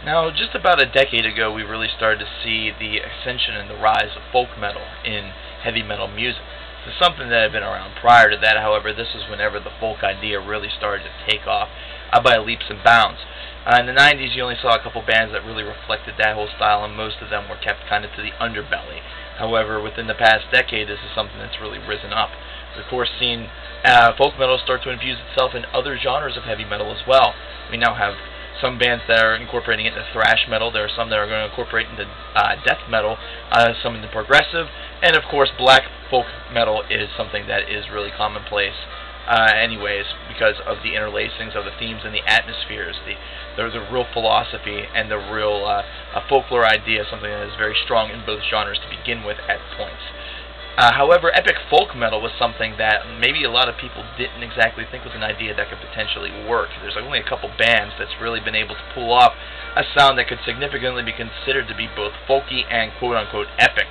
Now, just about a decade ago, we really started to see the ascension and the rise of folk metal in heavy metal music. This is something that had been around prior to that. However, this is whenever the folk idea really started to take off by leaps and bounds. In the 90s, you only saw a couple bands that really reflected that whole style, and most of them were kept kind of to the underbelly. However, within the past decade, this is something that's really risen up. We've, of course, seen folk metal start to infuse itself in other genres of heavy metal as well. We now have some bands that are incorporating it into thrash metal. There are some that are going to incorporate into death metal, some into progressive, and of course black folk metal is something that is really commonplace anyways, because of the interlacings of the themes and the atmospheres, the real philosophy and the real folklore idea, something that is very strong in both genres to begin with at points. However, epic folk metal was something that maybe a lot of people didn't exactly think was an idea that could potentially work. There's only a couple bands that's really been able to pull off a sound that could significantly be considered to be both folky and quote-unquote epic.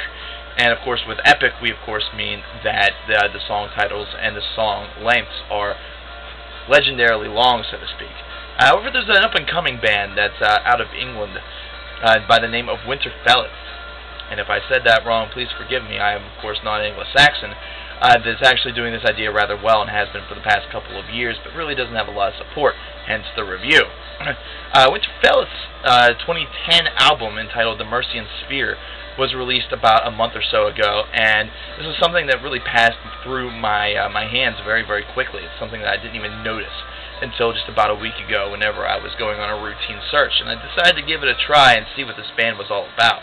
And of course, with epic, we of course mean that the song titles and the song lengths are legendarily long, so to speak. However, there's an up-and-coming band that's out of England by the name of Winterfylleth. And if I said that wrong, please forgive me. I am, of course, not Anglo-Saxon. That's actually doing this idea rather well and has been for the past couple of years, but really doesn't have a lot of support, hence the review. Winterfylleth's 2010 album entitled The MERCIAN was released about a month or so ago, and this is something that really passed through my hands very, very quickly. It's something that I didn't even notice until just about a week ago whenever I was going on a routine search, and I decided to give it a try and see what this band was all about.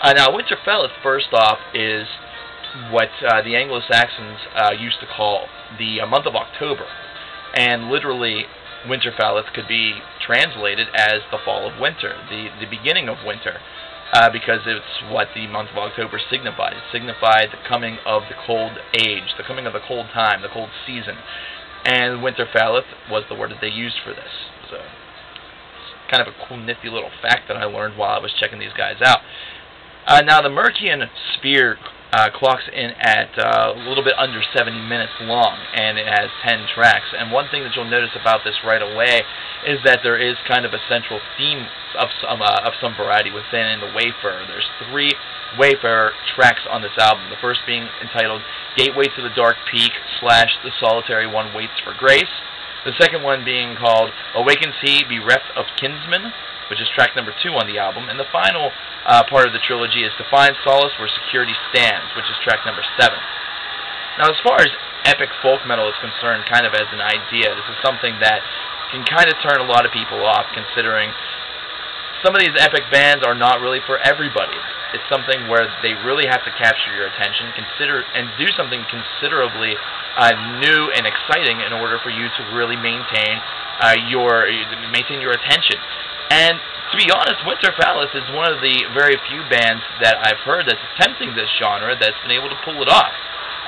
Now, Winterfylleth, first off, is what the Anglo-Saxons used to call the month of October, and literally Winterfylleth could be translated as the fall of winter, the beginning of winter, because it's what the month of October signified. It signified the coming of the cold age, the coming of the cold time, the cold season, and Winterfylleth was the word that they used for this. So it's kind of a cool, nifty little fact that I learned while I was checking these guys out. Now, the MERCIAN clocks in at a little bit under 70 minutes long, and it has 10 tracks. And one thing that you'll notice about this right away is that there is kind of a central theme of some variety within in the Wayfarer. There's 3 Wayfarer tracks on this album, the first being entitled Gateway to the Dark Peak / The Solitary One Waits for Grace. The second one being called Awakens He, Bereft of Kinsmen, which is track number 2 on the album. And the final part of the trilogy is To Find Solace Where Security Stands, which is track number 7. Now, as far as epic folk metal is concerned, kind of as an idea, this is something that can kind of turn a lot of people off, considering some of these epic bands are not really for everybody. It's something where they really have to capture your attention, and do something considerably new and exciting in order for you to really maintain your attention. And to be honest, Winterfylleth is one of the very few bands that I've heard that's attempting this genre that's been able to pull it off.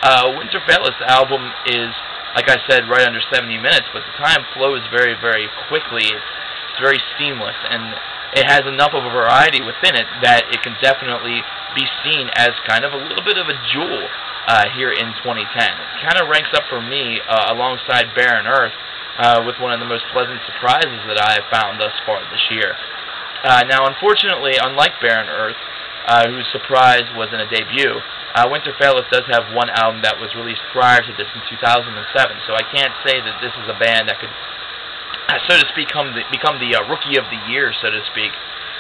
Winterfylleth's album is, like I said, right under 70 minutes, but the time flows very, very quickly. It's very seamless, and it has enough of a variety within it that it can definitely be seen as kind of a little bit of a jewel here in 2010. It kind of ranks up for me alongside Barren Earth with one of the most pleasant surprises that I have found thus far this year. Now, unfortunately, unlike Barren Earth, whose surprise was in a debut, Winterfylleth does have one album that was released prior to this in 2007, so I can't say that this is a band that could, so to speak, become the Rookie of the Year, so to speak.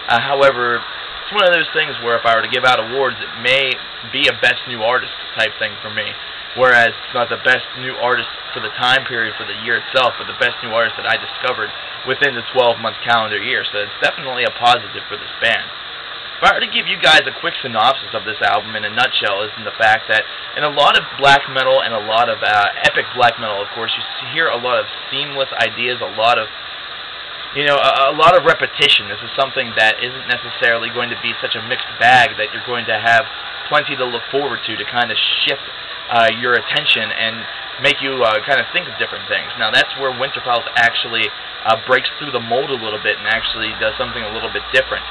However, it's one of those things where if I were to give out awards, it may be a Best New Artist type thing for me, whereas it's not the Best New Artist for the time period for the year itself, but the Best New Artist that I discovered within the 12-month calendar year, so it's definitely a positive for this band. If I were to give you guys a quick synopsis of this album in a nutshell, is in the fact that in a lot of black metal and a lot of epic black metal, of course, you hear a lot of seamless ideas, a lot of repetition. This is something that isn't necessarily going to be such a mixed bag that you're going to have plenty to look forward to kind of shift your attention and make you kind of think of different things. Now, that's where Winterfylleth actually breaks through the mold a little bit and actually does something a little bit different.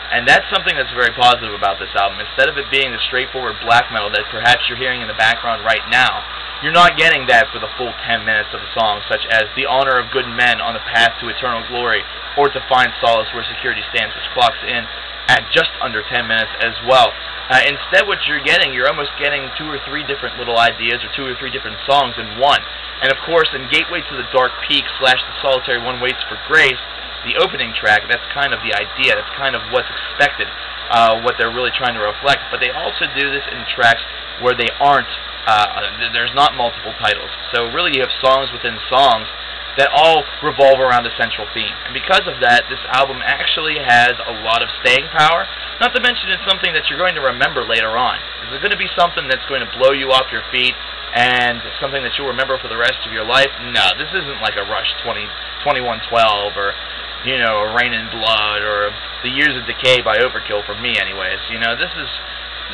And that's something that's very positive about this album. Instead of it being the straightforward black metal that perhaps you're hearing in the background right now, you're not getting that for the full 10 minutes of the song, such as The Honor of Good Men on the Path to Eternal Glory, or To Find Solace Where Security Stands, which clocks in at just under 10 minutes as well. Instead, what you're almost getting 2 or 3 different little ideas or 2 or 3 different songs in one. And of course, in Gateway to the Dark Peak / The Solitary One Waits for Grace, the opening track, that's kind of the idea, that's kind of what's expected, what they're really trying to reflect. But they also do this in tracks where they aren't, there's not multiple titles. So really you have songs within songs that all revolve around a central theme. And because of that, this album actually has a lot of staying power. Not to mention it's something that you're going to remember later on. Is it going to be something that's going to blow you off your feet and something that you'll remember for the rest of your life? No, this isn't like a Rush 2112 or, you know, Rain in Blood or The Years of Decay by Overkill for me anyways. You know, this is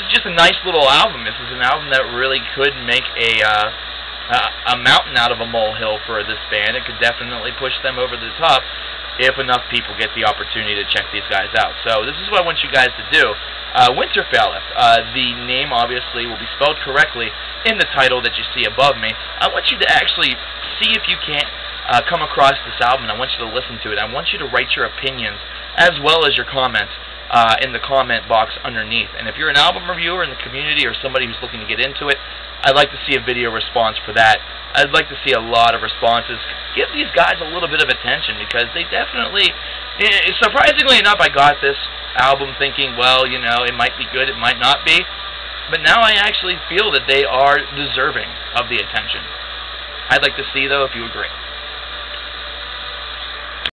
just a nice little album. This is an album that really could make a mountain out of a molehill for this band. It could definitely push them over the top if enough people get the opportunity to check these guys out. So this is what I want you guys to do. Winterfylleth, the name obviously will be spelled correctly in the title that you see above me. I want you to actually see if you can't come across this album. I want you to listen to it. I want you to write your opinions as well as your comments in the comment box underneath. And if you're an album reviewer in the community or somebody who's looking to get into it, I'd like to see a video response for that. I'd like to see a lot of responses. Give these guys a little bit of attention because they definitely, surprisingly enough, I got this album thinking, well, you know, it might be good, it might not be. But now I actually feel that they are deserving of the attention. I'd like to see, though, if you agree.